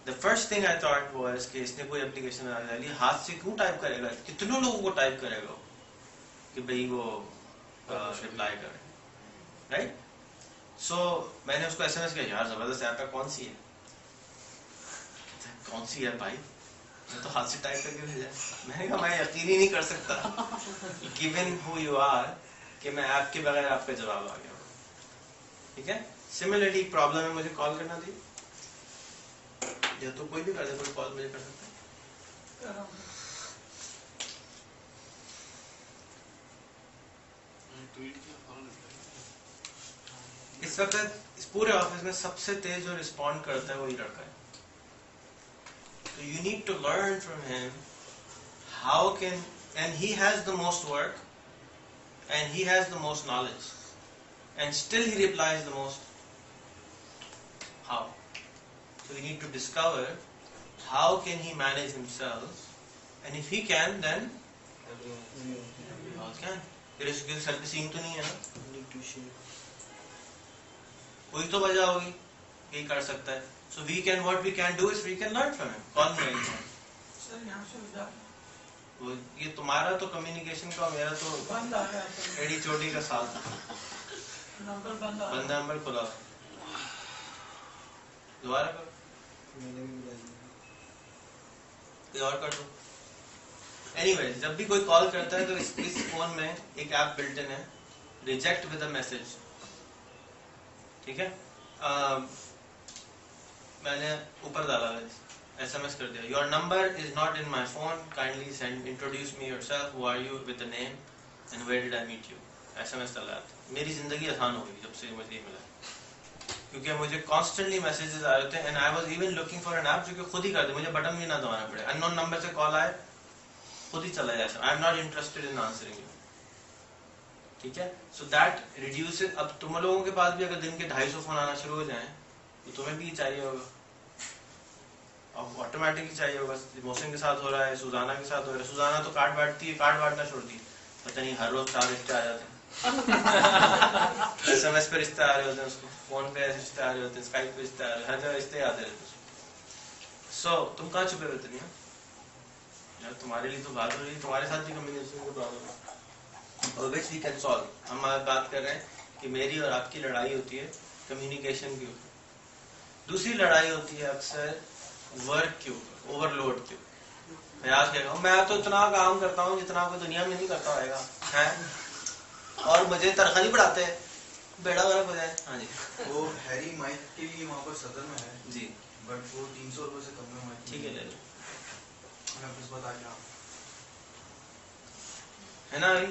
The first thing I thought was कि इसने कोई एप्लीकेशन बना डाली, हाथ से क्यों टाइप करेगा, कितने लोगों को टाइप करेगा कि भाई वो रिप्लाई करे, राइट? सो मैंने उसको एसएमएस किया, यार जबरदस्त ऐप है, कौन सी है? कौन सी है भाई, मैं तो हाथ से टाइप करके भेजा। मैंने कहा मैं यकीन ही नहीं कर सकता गिवन हु यू आर कि मैं ऐप के बगैर आपका जवाब आ गया। ठीक है, सिमिलरली प्रॉब्लम है, मुझे कॉल करना दी, या तो कोई भी कर दे, कोई कॉल मुझे कर सकता है। इस वक्त इस पूरे ऑफिस में सबसे तेज जो रिस्पॉन्ड करता है वही लड़का है। So you need to learn from him how can, and he has the most work and he has the most knowledge and still he replies the most. How? So we need to discover how can he manage himself, and if he can, then everyone can. तेरे skill servicing तो नहीं है ना, need to share. कोई तो वजह होगी ये कर सकता है। So we can, what we can do is we can learn from him. Call me anytime. Sir यहाँ से उधर वो ये तुम्हारा तो कम्युनिकेशन का, मेरा तो बंद आ गया था, एडी चोटी का साथ नंबर बंद आ बंदा नंबर खुला, दोबारा करो, मैंने भी बुला लिया। कोई और कर दो। एनीवे, जब भी कोई कॉल करता है तो इस फोन में एक ऐप बिल्ट इन है, रिजेक्ट विद अ मैसेज। ठीक है, मैंने ऊपर डाला है, एसएमएस कर दिया, your number is not in my phone, kindly send, introduce me yourself, who are you with the name and where did I meet you. SMS डाला था। मेरी जिंदगी आसान हो गई जब से मुझे ये मिला, क्योंकि मुझे कॉन्स्टेंटली मैसेजेस आ रहे थे and I was even looking for an app जो कि खुद ही कर दे, मुझे बटन भी ना दबाना पड़े, अननोन नंबर से कॉल आए खुद ही चला जाए, I am not interested in answering you. ठीक है, सो दैट रिड्यूसेस। अब तुम लोगों के पास भी अगर दिन के 250 फोन आना शुरू हो जाए तो तुम्हें भी चाहिए होगा, अब ऑटोमेटिकली चाहिए होगा। मोहसिन के साथ हो रहा है, सुजाना के साथ हो रहा है, सुजाना तो कार्ड बांटती है, कार्ड बांटना छोड़ दी, पता नहीं हर रोज 4 रिश्ते आ जाते हैं एसएमएस पे रिश्ते आ रहे होते हैं उसको, फोन पे रिश्ते आ रहे होते हैं, स्काइप पे रिश्ते आ रहे हैं, हर जगह रिश्ते आते रहते हैं। सो तुम कहाँ छुपे रहते नहीं यार, तुम्हारे लिए तो बात हो रही है, तुम्हारे साथ भी कम्युनिकेशन की प्रॉब्लम है, और विच वी कैन सॉल्व। हम बात कर रहे हैं कि मेरी और आपकी लड़ाई होती है कम्युनिकेशन के ऊपर, दूसरी लड़ाई होती है अक्सर वर्क के ऊपर, ओवरलोड के ऊपर। मैं आज कह रहा हूँ मैं तो इतना काम करता हूँ जितना कोई दुनिया में नहीं करता होगा है, और मुझे तनख्वाह नहीं बढ़ाते, बेड़ा गर्क हो जाए। हाँ जी, वो हैरी माइक के लिए वहाँ पर सदर में है जी, बट वो 300 रुपए से कम में माइक। ठीक है, ले लो, मैं कुछ बता क्या है ना भाई।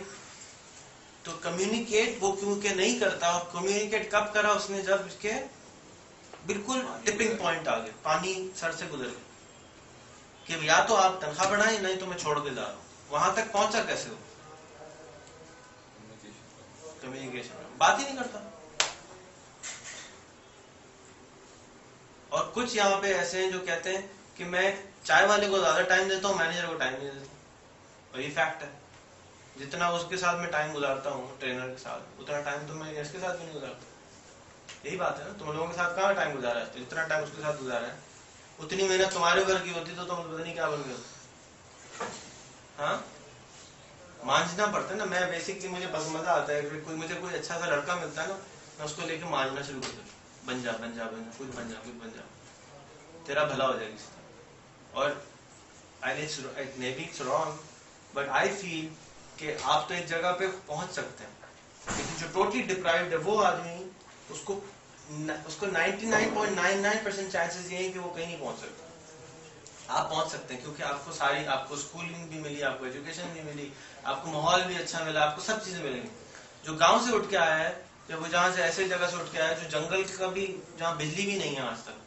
तो कम्युनिकेट वो क्योंकि नहीं करता, और कम्युनिकेट कब करा उसने, जब उसके बिल्कुल टिपिंग पॉइंट आ गया, पानी सर से गुजर गया कि या तो आप तनख्वाह बढ़ाएं, नहीं तो मैं छोड़ के जा रहा हूँ। वहां तक पहुंचा कैसे हो? कम्युनिकेशन, बात ही नहीं करता। और कुछ यहाँ पे ऐसे हैं जो कहते हैं कि मैं चाय वाले को ज्यादा टाइम देता हूँ, मैनेजर को टाइम नहीं देता, और ये फैक्ट है। जितना उसके साथ मैं टाइम गुजारता हूँ ट्रेनर के साथ, उतना टाइम तो मैं इसके साथ भी नहीं गुजारता। यही बात है ना, तुम लोगों के साथ कहाँ टाइम गुजारा है, तो जितना टाइम उसके साथ गुजारा है उतनी मेहनत तुम्हारे ऊपर की होती तो तुम पता नहीं क्या बन गए। हाँ, मांझना पड़ता है ना। मैं बेसिकली मुझे बस मजा आता है, कोई मुझे कोई अच्छा सा लड़का मिलता है ना, मैं उसको लेके मांझना शुरू कर देता, बन जा बन जा बन जा, कुछ बन जा कुछ बन जा, तेरा भला हो जाएगा। और may be it's wrong, but I feel कि आप तो एक जगह पे पहुंच सकते हैं, लेकिन जो टोटली डिप्राइव्ड है वो आदमी, उसको 99.99% चांसेस ये है कि वो कहीं नहीं पहुंच सकता। आप पहुंच सकते हैं क्योंकि आपको स्कूलिंग भी मिली, आपको एजुकेशन भी मिली, आपको माहौल भी अच्छा मिला, आपको सब चीजें मिलेंगी। जो गांव से उठ के आया है, या वो जहां से ऐसे जगह से उठ के आया है जो जंगल का भी, जहाँ बिजली भी नहीं है आज तक,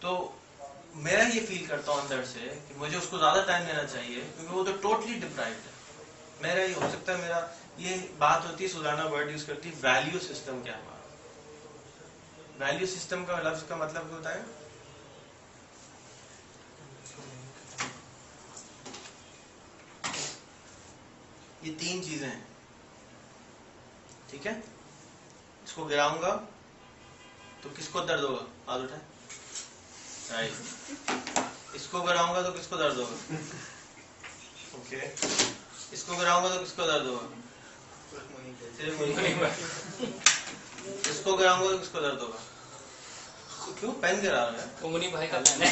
तो मेरा ये फील करता हूँ अंदर से कि मुझे उसको ज्यादा टाइम देना चाहिए, क्योंकि वो तो टोटली डिप्राइव्ड है। मेरा ये हो सकता है, मेरा ये बात होती है, सुजाना वर्ड यूज करती है, वैल्यू सिस्टम क्या है। वैल्यू सिस्टम का लफ्ज का मतलब क्या होता है? ये 3 चीजें हैं, ठीक है। इसको गिराऊंगा तो किसको दर्द होगा? हाथ उठाए। राइट। इसको गिराऊंगा तो किसको दर्द होगा? ओके, इसको गिराऊंगा तो किसको दर्द होगा? सिर्फ मुझे। इसको गिराऊंगा तो किसको दर्द होगा? क्यों पेन गिरा रहा है? वो मुनीब भाई का पेन है।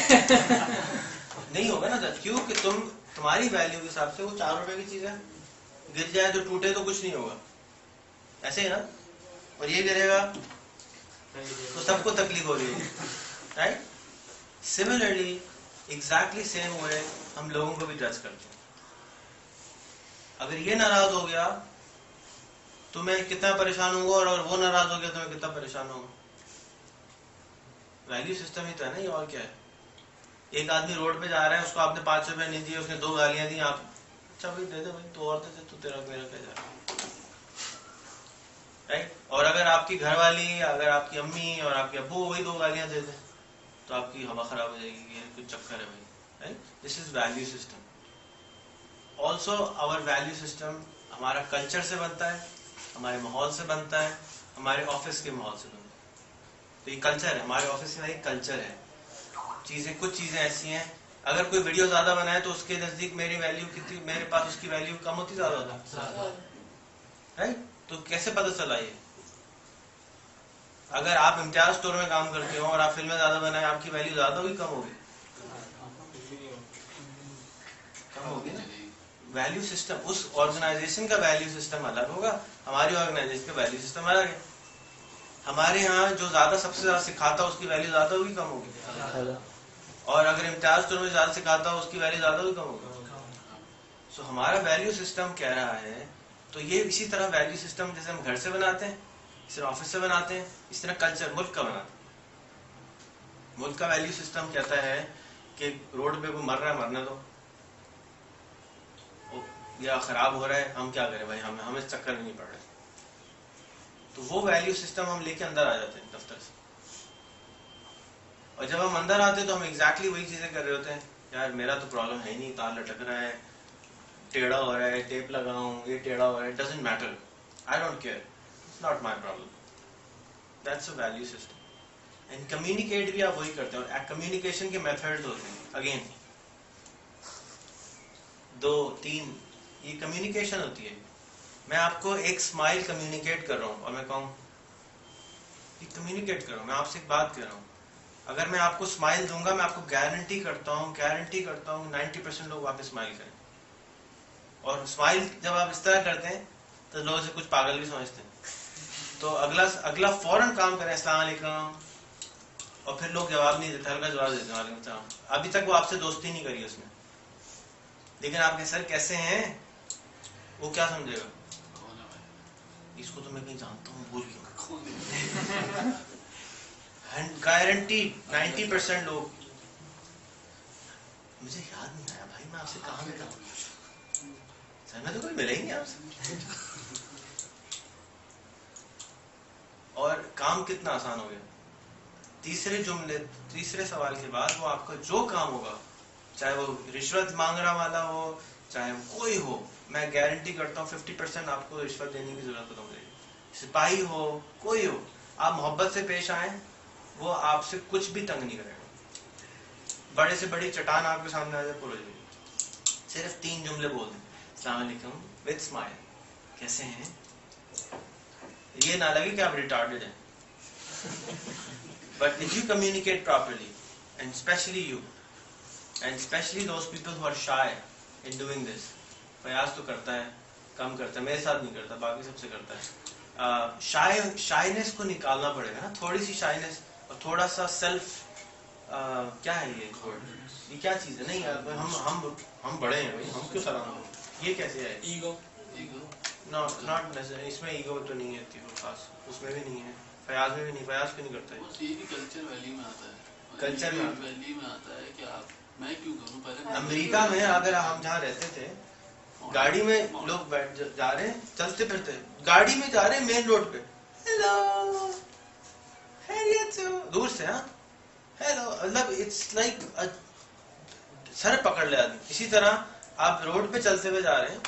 नहीं होगा ना दर्द, क्यों कि तुम्हारी वैल्यू के हिसाब से वो 4 रुपए की चीज है, गिर जाए तो टूटे तो कुछ नहीं होगा, ऐसे ही ना। और ये गिरेगा तो सबको तकलीफ हो रही है, right. Similarly exactly same way हम लोगों को भी जज करते हैं। अगर ये नाराज हो गया तो मैं कितना परेशान होऊंगा, और वो नाराज हो गया तो मैं कितना परेशान होऊंगा। वैल्यू सिस्टम ही तो है ना ये, और क्या है। एक आदमी रोड पे जा रहा है, उसको आपने 5 रुपए नहीं दिए, उसने 2 गालियां दी, आप अच्छा भाई दे दे भाई, तो और दे दे, तो तेरा मेरा क्या जा रहा है, राइट। और अगर आपकी घरवाली, अगर आपकी अम्मी और आपके अब्बू वही 2 गालियां दे दे तो आपकी हवा खराब हो जाएगी, ये कुछ चक्कर है भाई, right. This is value system. Also our value system हमारा कल्चर से बनता है, हमारे माहौल से बनता है, हमारे ऑफिस के माहौल से बनता है। तो ये कल्चर है, हमारे ऑफिस में एक कल्चर है। कुछ चीजें ऐसी हैं, अगर कोई वीडियो ज्यादा बनाए तो उसके नजदीक मेरी वैल्यू कितनी, मेरे पास उसकी वैल्यू कम होती, ज्यादा होती, राइट। तो कैसे पता चला ये? अगर आप इम्तियाज स्टोर में काम करते हो और आप फिल्में ज्यादा बनाए, आपकी वैल्यू ज्यादा होगी कम होगी? कम होगी ना। वैल्यू सिस्टम, उस ऑर्गेनाइजेशन का वैल्यू सिस्टम अलग होगा, हमारी ऑर्गेनाइजेशन का वैल्यू सिस्टम अलग है। हमारे यहाँ जो ज्यादा सबसे ज्यादा सिखाता है उसकी वैल्यू ज्यादा होगी कम होगी? और अगर इम्तियाज स्टोर में ज्यादा सिखाता है उसकी वैल्यू ज्यादा होगी कम होगी? सो हमारा वैल्यू सिस्टम कह रहा है, तो ये इसी तरह वैल्यू सिस्टम जैसे हम घर से बनाते हैं, इस तरह ऑफिस से बनाते हैं, इस तरह कल्चर मुल्क का बनाते हैं। मुल्क का वैल्यू सिस्टम कहता है कि रोड पे कोई मर रहा है, मरने दो, या खराब हो रहा है, हम क्या करें भाई, हम इस चक्कर में नहीं पड़ रहे। तो वो वैल्यू सिस्टम हम लेके अंदर आ जाते हैं दफ्तर से, और जब हम अंदर आते हैं तो हम एग्जैक्टली वही चीजें कर रहे होते हैं। यार मेरा तो प्रॉब्लम है ही नहीं, तार लटक रहा है, टेढ़ा हो रहा है, टेप लगाऊं, ये टेढ़ा हो रहा है, doesn't matter, I don't care, it's not my problem. That's a value system. And communicate भी आप वही करते हैं, और कम्युनिकेशन के मेथड्स होते हैं, अगेन 2-3 ये कम्युनिकेशन होती है। मैं आपको एक स्माइल कम्युनिकेट कर रहा हूँ और मैं कहूँ कम्युनिकेट कर रहा हूँ, मैं आपसे एक बात कर रहा हूँ, अगर मैं आपको स्माइल दूंगा, मैं आपको गारंटी करता हूँ 90% लोग वापस स्माइल करें। और स्माइल जब आप इस तरह करते हैं तो लोग से कुछ पागल भी समझते हैं, तो अगला फौरन काम करें, अस्सलाम वालेकुम, और फिर लोग जवाब नहीं देते, हल्का जवाब देते हैं वालेकुम सलाम। अभी तक वो आपसे दोस्ती नहीं करी उसने, लेकिन आपके सर कैसे हैं, वो क्या समझेगा, इसको तो मैं कहीं जानता हूँ, भूल गया। गारंटी 90% लोग, मुझे याद नहीं आया भाई, मैं आपसे कहाँ मिला, सर मैं तो कोई मिला ही नहीं आपसे। और काम कितना आसान हो गया। तीसरे सवाल के बाद वो आपका जो काम होगा, चाहे वो रिश्वत मांग रहा वाला हो, चाहे वो कोई हो, मैं गारंटी करता हूँ 50% आपको रिश्वत देने की जरूरत नहीं पड़ेगी। सिपाही हो, कोई हो, आप मोहब्बत से पेश आए, वो आपसे कुछ भी तंग नहीं करेगा। बड़े से बड़ी चट्टान आपके सामने आ जाए, पुल हो जाएगी, सिर्फ 3 जुमले बोल दें, अस्सलाम वालेकुम विद स्माइल, कैसे हैं, ये ना लगे कि आप रिटार्डेड हैं। But if you communicate properly, and especially you, and especially those people who are shy in doing this, प्रयास तो करता है, कम करता है, मेरे साथ नहीं करता, बाकी सबसे करता है। शाइनेस को निकालना पड़ेगा ना, थोड़ी सी शाइनेस और थोड़ा सा सेल्फ, क्या है ये क्या चीज है, नहीं हम बड़े हैं भाई, हम क्यों सलाम करें, ये कैसे है, ईगो नॉट नेसेसरी, इसमें ईगो तो नहीं है खास, उसमें भी नहीं है, फयाज में भी नहीं, फयाज क्यों नहीं करता है, ये भी कल्चर वैल्यू में आता है, कल्चर में वैल्यू में आता है कि आप, मैं क्यों करूं, पहले अमेरिका में अगर हम जहाँ रहते थे, गाड़ी में लोग बैठ जा रहे हैं, चलते फिरते, गाड़ी में जा रहे हैं मेन रोड पे, हेलो दूर से, हाँ हेलो, मतलब इट्स लाइक सर पकड़ ले आदमी। इसी तरह आप रोड पे चलते हुए जा रहे हैं,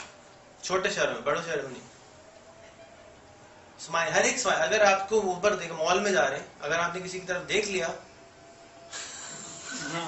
छोटे शहर में, बड़े शहर में नहीं, स्माइल, हर एक स्माइल। अगर आपको ऊपर देखो, मॉल में जा रहे हैं, अगर आपने किसी की तरफ देख लिया हाँ